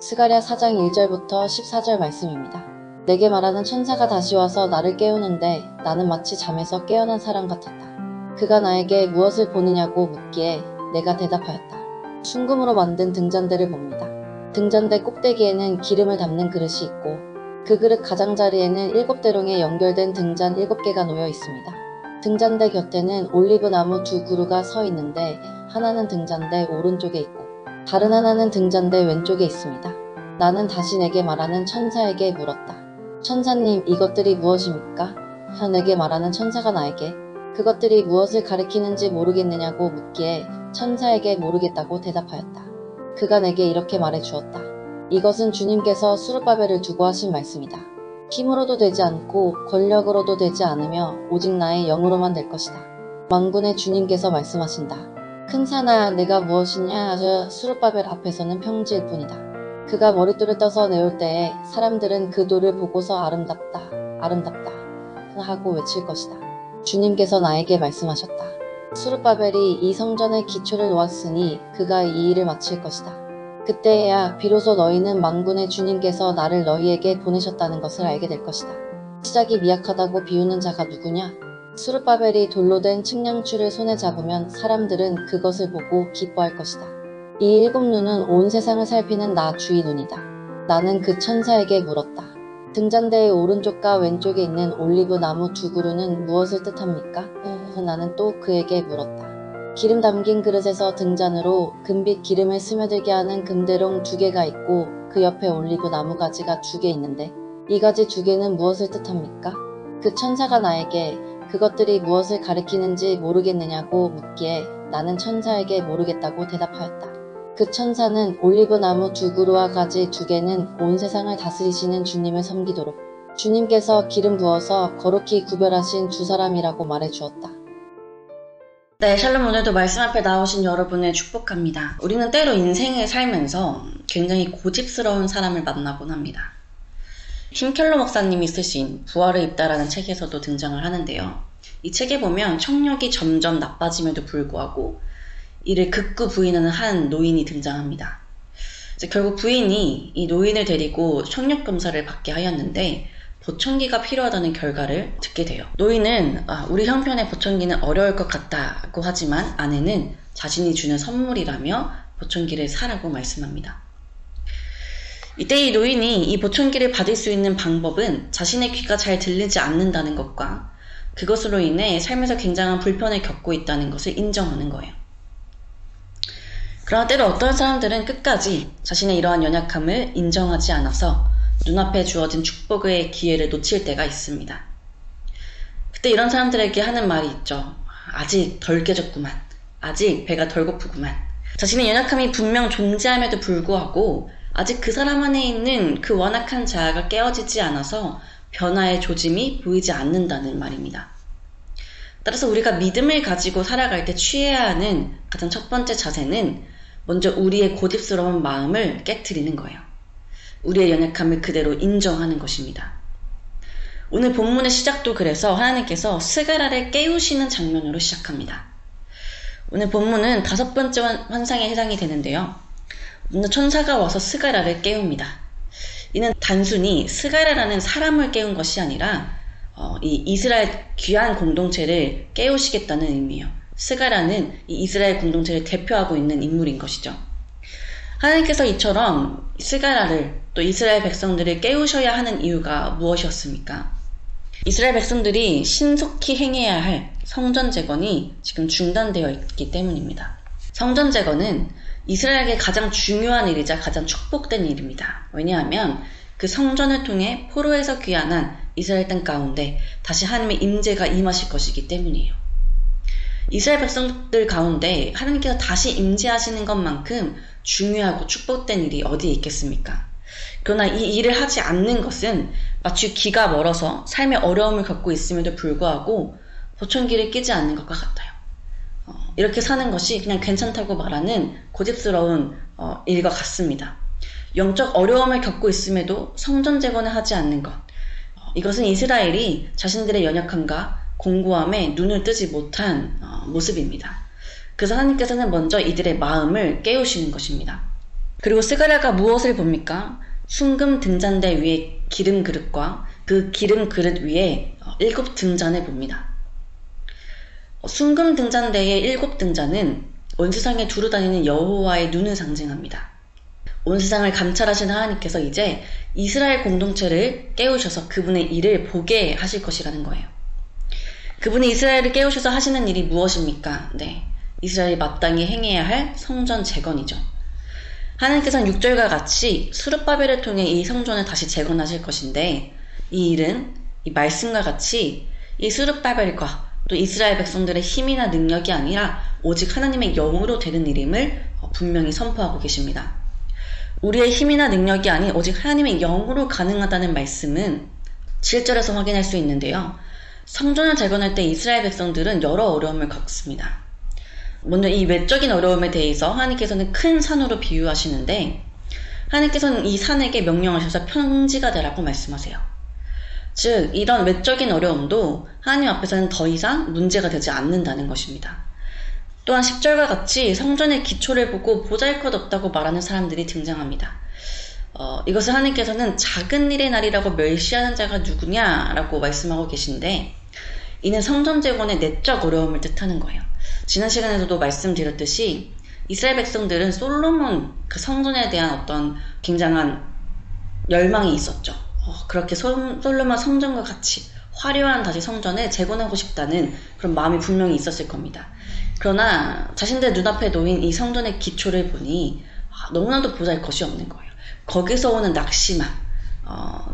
스가랴 4장 1절부터 14절 말씀입니다. 내게 말하는 천사가 다시 와서 나를 깨우는데 나는 마치 잠에서 깨어난 사람 같았다. 그가 나에게 무엇을 보느냐고 묻기에 내가 대답하였다. 순금으로 만든 등잔대를 봅니다. 등잔대 꼭대기에는 기름을 담는 그릇이 있고 그 그릇 가장자리에는 7대롱에 연결된 등잔 7개가 놓여 있습니다. 등잔대 곁에는 올리브나무 2그루가 서 있는데 하나는 등잔대 오른쪽에 있고 다른 하나는 등잔대 왼쪽에 있습니다. 나는 다시 내게 말하는 천사에게 물었다. 천사님, 이것들이 무엇입니까? 내게 말하는 천사가 나에게 그것들이 무엇을 가리키는지 모르겠느냐고 묻기에 천사에게 모르겠다고 대답하였다. 그가 내게 이렇게 말해 주었다. 이것은 주님께서 스룹바벨을 두고 하신 말씀이다. 힘으로도 되지 않고 권력으로도 되지 않으며 오직 나의 영으로만 될 것이다. 만군의 주님께서 말씀하신다. 큰 산아, 내가 무엇이냐? 스룹바벨 앞에서는 평지일 뿐이다. 그가 머릿돌을 떠서 내올 때에 사람들은 그 돌을 보고서 아름답다, 아름답다 하고 외칠 것이다. 주님께서 나에게 말씀하셨다. 스룹바벨이 이 성전의 기초를 놓았으니 그가 이 일을 마칠 것이다. 그때야 비로소 너희는 만군의 주님께서 나를 너희에게 보내셨다는 것을 알게 될 것이다. 시작이 미약하다고 비우는 자가 누구냐? 스룹바벨이 돌로 된 측량추를 손에 잡으면 사람들은 그것을 보고 기뻐할 것이다. 이 7눈은 온 세상을 살피는 나 주의 눈이다. 나는 그 천사에게 물었다. 등잔대의 오른쪽과 왼쪽에 있는 올리브 나무 2그루는 무엇을 뜻합니까? 나는 또 그에게 물었다. 기름 담긴 그릇에서 등잔으로 금빛 기름을 스며들게 하는 금대롱 2개가 있고 그 옆에 올리브 나무 가지가 2개 있는데 이 가지 2개는 무엇을 뜻합니까? 그 천사가 나에게 그것들이 무엇을 가리키는지 모르겠느냐고 묻기에 나는 천사에게 모르겠다고 대답하였다. 그 천사는 올리브 나무 2그루와 가지 2개는 온 세상을 다스리시는 주님을 섬기도록 주님께서 기름 부어서 거룩히 구별하신 두 사람이라고 말해 주었다. 네, 샬롬. 오늘도 말씀 앞에 나오신 여러분을 축복합니다. 우리는 때로 인생을 살면서 굉장히 고집스러운 사람을 만나곤 합니다. 팀켈러 목사님이 쓰신 부활의 입다라는 책에서도 등장을 하는데요. 이 책에 보면 청력이 점점 나빠짐에도 불구하고 이를 극구 부인하는 한 노인이 등장합니다. 이제 결국 부인이 이 노인을 데리고 청력 검사를 받게 하였는데 보청기가 필요하다는 결과를 듣게 돼요. 노인은 우리 형편의 보청기는 어려울 것 같다고 하지만 아내는 자신이 주는 선물이라며 보청기를 사라고 말씀합니다. 이때 이 노인이 이 보청기를 받을 수 있는 방법은 자신의 귀가 잘 들리지 않는다는 것과 그것으로 인해 삶에서 굉장한 불편을 겪고 있다는 것을 인정하는 거예요. 그러나 때로 어떤 사람들은 끝까지 자신의 이러한 연약함을 인정하지 않아서 눈앞에 주어진 축복의 기회를 놓칠 때가 있습니다. 그때 이런 사람들에게 하는 말이 있죠. 아직 덜 깨졌구만. 아직 배가 덜 고프구만. 자신의 연약함이 분명 존재함에도 불구하고 아직 그 사람 안에 있는 그 완악한 자아가 깨어지지 않아서 변화의 조짐이 보이지 않는다는 말입니다. 따라서 우리가 믿음을 가지고 살아갈 때 취해야 하는 가장 첫 번째 자세는 먼저 우리의 고집스러운 마음을 깨트리는 거예요. 우리의 연약함을 그대로 인정하는 것입니다. 오늘 본문의 시작도 그래서 하나님께서 스가랴를 깨우시는 장면으로 시작합니다. 오늘 본문은 5번째 환상에 해당이 되는데요. 오늘 천사가 와서 스가랴를 깨웁니다. 이는 단순히 스가랴라는 사람을 깨운 것이 아니라 이 이스라엘 귀한 공동체를 깨우시겠다는 의미예요. 스가랴는 이 이스라엘 공동체를 대표하고 있는 인물인 것이죠. 하나님께서 이처럼 스가랴를 또 이스라엘 백성들을 깨우셔야 하는 이유가 무엇이었습니까? 이스라엘 백성들이 신속히 행해야 할 성전 재건이 지금 중단되어 있기 때문입니다. 성전 재건은 이스라엘에게 가장 중요한 일이자 가장 축복된 일입니다. 왜냐하면 그 성전을 통해 포로에서 귀환한 이스라엘 땅 가운데 다시 하나님의 임재가 임하실 것이기 때문이에요. 이스라엘 백성들 가운데 하나님께서 다시 임재하시는 것만큼 중요하고 축복된 일이 어디에 있겠습니까? 그러나 이 일을 하지 않는 것은 마치 귀가 멀어서 삶의 어려움을 겪고 있음에도 불구하고 보청기를 끼지 않는 것과 같아요. 이렇게 사는 것이 그냥 괜찮다고 말하는 고집스러운 일과 같습니다. 영적 어려움을 겪고 있음에도 성전 재건을 하지 않는 것, 이것은 이스라엘이 자신들의 연약함과 공고함에 눈을 뜨지 못한 모습입니다. 그래서 하나님께서는 먼저 이들의 마음을 깨우시는 것입니다. 그리고 스가랴가 무엇을 봅니까? 순금 등잔대 위에 기름 그릇과 그 기름 그릇 위에 7 등잔을 봅니다. 순금 등잔대의 7 등잔은 온 세상에 두루 다니는 여호와의 눈을 상징합니다. 온 세상을 감찰하신 하나님께서 이제 이스라엘 공동체를 깨우셔서 그분의 일을 보게 하실 것이라는 거예요. 그분이 이스라엘을 깨우셔서 하시는 일이 무엇입니까? 네, 이스라엘이 마땅히 행해야 할 성전 재건이죠. 하나님께서는 6절과 같이 스룹바벨을 통해 이 성전을 다시 재건하실 것인데, 이 일은 이 말씀과 같이 이 스룹바벨과 또 이스라엘 백성들의 힘이나 능력이 아니라 오직 하나님의 영으로 되는 일임을 분명히 선포하고 계십니다. 우리의 힘이나 능력이 아닌 오직 하나님의 영으로 가능하다는 말씀은 7절에서 확인할 수 있는데요. 성전을 재건할 때 이스라엘 백성들은 여러 어려움을 겪습니다. 먼저 이 외적인 어려움에 대해서 하나님께서는 큰 산으로 비유하시는데, 하나님께서는 이 산에게 명령하셔서 평지가 되라고 말씀하세요. 즉, 이런 외적인 어려움도 하나님 앞에서는 더 이상 문제가 되지 않는다는 것입니다. 또한 10절과 같이 성전의 기초를 보고 보잘것없다고 말하는 사람들이 등장합니다. 이것을 하나님께서는 작은 일의 날이라고 멸시하는 자가 누구냐라고 말씀하고 계신데, 이는 성전 재건의 내적 어려움을 뜻하는 거예요. 지난 시간에서도 말씀드렸듯이 이스라엘 백성들은 솔로몬 그 성전에 대한 어떤 굉장한 열망이 있었죠. 그렇게 솔로몬 성전과 같이 화려한 다시 성전을 재건하고 싶다는 그런 마음이 분명히 있었을 겁니다. 그러나 자신들 눈앞에 놓인 이 성전의 기초를 보니 너무나도 보잘것이 없는 거예요. 거기서 오는 낙심함,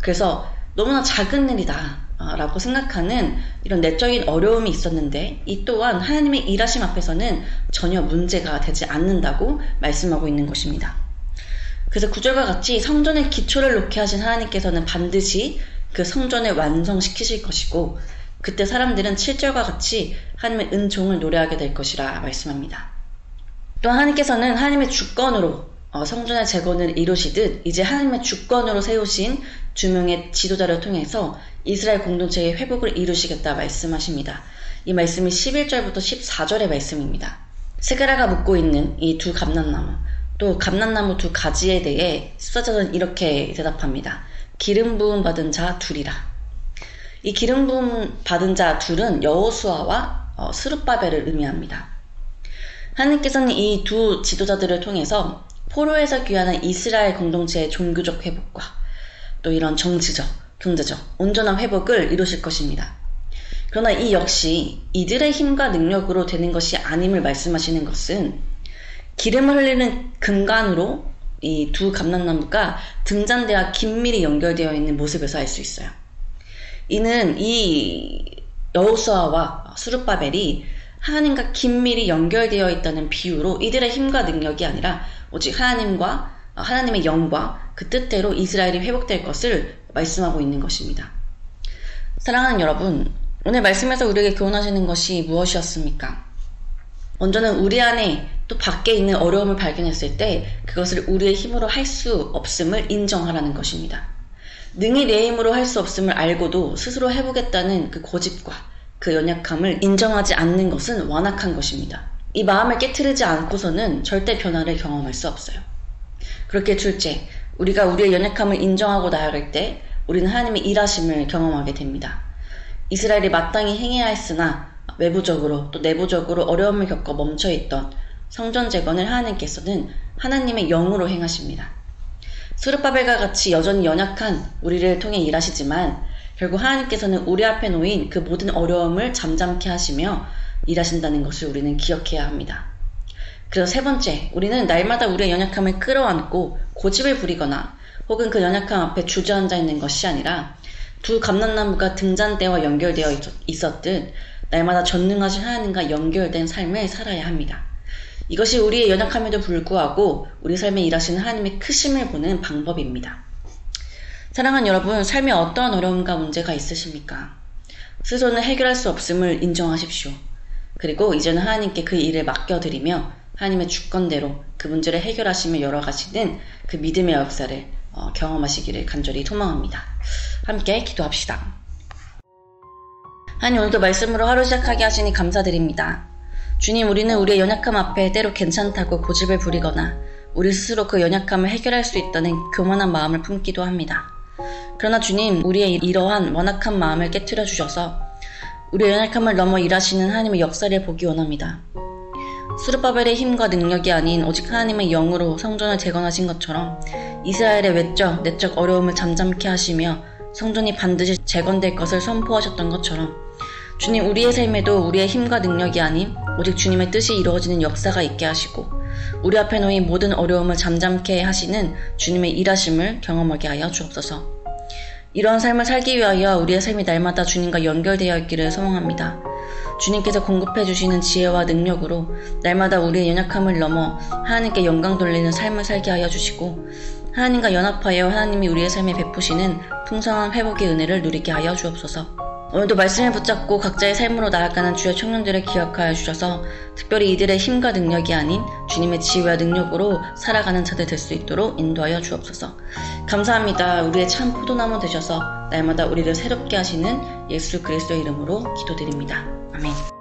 그래서 너무나 작은 일이다 라고 생각하는 이런 내적인 어려움이 있었는데, 이 또한 하나님의 일하심 앞에서는 전혀 문제가 되지 않는다고 말씀하고 있는 것입니다. 그래서 9절과 같이 성전의 기초를 놓게 하신 하나님께서는 반드시 그 성전을 완성시키실 것이고, 그때 사람들은 7절과 같이 하나님의 은총을 노래하게 될 것이라 말씀합니다. 또 하나님께서는 하나님의 주권으로 성전의 재건을 이루시듯 이제 하나님의 주권으로 세우신 두 명의 지도자를 통해서 이스라엘 공동체의 회복을 이루시겠다 말씀하십니다. 이 말씀이 11절부터 14절의 말씀입니다. 스가랴가 묻고 있는 이 두 감람나무, 또 감람나무 두 가지에 대해 14절은 이렇게 대답합니다. 기름 부음 받은 자 둘이라. 이 기름 부음 받은 자 둘은 여호수아와 스룹바벨을 의미합니다. 하나님께서는 이 두 지도자들을 통해서 포로에서 귀환한 이스라엘 공동체의 종교적 회복과 또 이런 정치적, 경제적, 온전한 회복을 이루실 것입니다. 그러나 이 역시 이들의 힘과 능력으로 되는 것이 아님을 말씀하시는 것은 기름을 흘리는 근간으로 이 두 감람나무가 등잔대와 긴밀히 연결되어 있는 모습에서 알 수 있어요. 이는 이 여호수아와 스룹바벨이 하나님과 긴밀히 연결되어 있다는 비유로 이들의 힘과 능력이 아니라 오직 하나님의 영과 그 뜻대로 이스라엘이 회복될 것을 말씀하고 있는 것입니다. 사랑하는 여러분, 오늘 말씀에서 우리에게 교훈하시는 것이 무엇이었습니까? 먼저는 우리 안에 또 밖에 있는 어려움을 발견했을 때 그것을 우리의 힘으로 할 수 없음을 인정하라는 것입니다. 능히 내 힘으로 할 수 없음을 알고도 스스로 해보겠다는 그 고집과 그 연약함을 인정하지 않는 것은 완악한 것입니다. 이 마음을 깨트리지 않고서는 절대 변화를 경험할 수 없어요. 그렇게 둘째, 우리가 우리의 연약함을 인정하고 나아갈 때 우리는 하나님의 일하심을 경험하게 됩니다. 이스라엘이 마땅히 행해야 했으나 외부적으로 또 내부적으로 어려움을 겪어 멈춰있던 성전 재건을 하나님께서는 하나님의 영으로 행하십니다. 스룹바벨과 같이 여전히 연약한 우리를 통해 일하시지만 결국 하나님께서는 우리 앞에 놓인 그 모든 어려움을 잠잠케 하시며 일하신다는 것을 우리는 기억해야 합니다. 그래서 세 번째, 우리는 날마다 우리의 연약함을 끌어안고 고집을 부리거나 혹은 그 연약함 앞에 주저앉아 있는 것이 아니라 두 감람나무가 등잔대와 연결되어 있었듯 날마다 전능하신 하나님과 연결된 삶을 살아야 합니다. 이것이 우리의 연약함에도 불구하고 우리 삶에 일하시는 하나님의 크심을 보는 방법입니다. 사랑하는 여러분, 삶에 어떠한 어려움과 문제가 있으십니까? 스스로는 해결할 수 없음을 인정하십시오. 그리고 이제는 하나님께 그 일을 맡겨드리며 하나님의 주권대로 그 문제를 해결하시며 열어가시는 그 믿음의 역사를 경험하시기를 간절히 소망합니다. 함께 기도합시다. 하나님, 오늘도 말씀으로 하루 시작하게 하시니 감사드립니다. 주님, 우리는 우리의 연약함 앞에 때로 괜찮다고 고집을 부리거나 우리 스스로 그 연약함을 해결할 수 있다는 교만한 마음을 품기도 합니다. 그러나 주님, 우리의 이러한 완악한 마음을 깨트려 주셔서 우리의 연약함을 넘어 일하시는 하나님의 역사를 보기 원합니다. 스룹바벨의 힘과 능력이 아닌 오직 하나님의 영으로 성전을 재건하신 것처럼 이스라엘의 외적, 내적 어려움을 잠잠케 하시며 성전이 반드시 재건될 것을 선포하셨던 것처럼 주님, 우리의 삶에도 우리의 힘과 능력이 아닌 오직 주님의 뜻이 이루어지는 역사가 있게 하시고 우리 앞에 놓인 모든 어려움을 잠잠케 하시는 주님의 일하심을 경험하게 하여 주옵소서. 이러한 삶을 살기 위하여 우리의 삶이 날마다 주님과 연결되어 있기를 소망합니다. 주님께서 공급해 주시는 지혜와 능력으로 날마다 우리의 연약함을 넘어 하나님께 영광 돌리는 삶을 살게 하여 주시고 하나님과 연합하여 하나님이 우리의 삶에 베푸시는 풍성한 회복의 은혜를 누리게 하여 주옵소서. 오늘도 말씀을 붙잡고 각자의 삶으로 나아가는 주의 청년들을 기억하여 주셔서 특별히 이들의 힘과 능력이 아닌 주님의 지혜와 능력으로 살아가는 자들 될 수 있도록 인도하여 주옵소서. 감사합니다. 우리의 참 포도나무 되셔서 날마다 우리를 새롭게 하시는 예수 그리스도의 이름으로 기도드립니다. 아멘.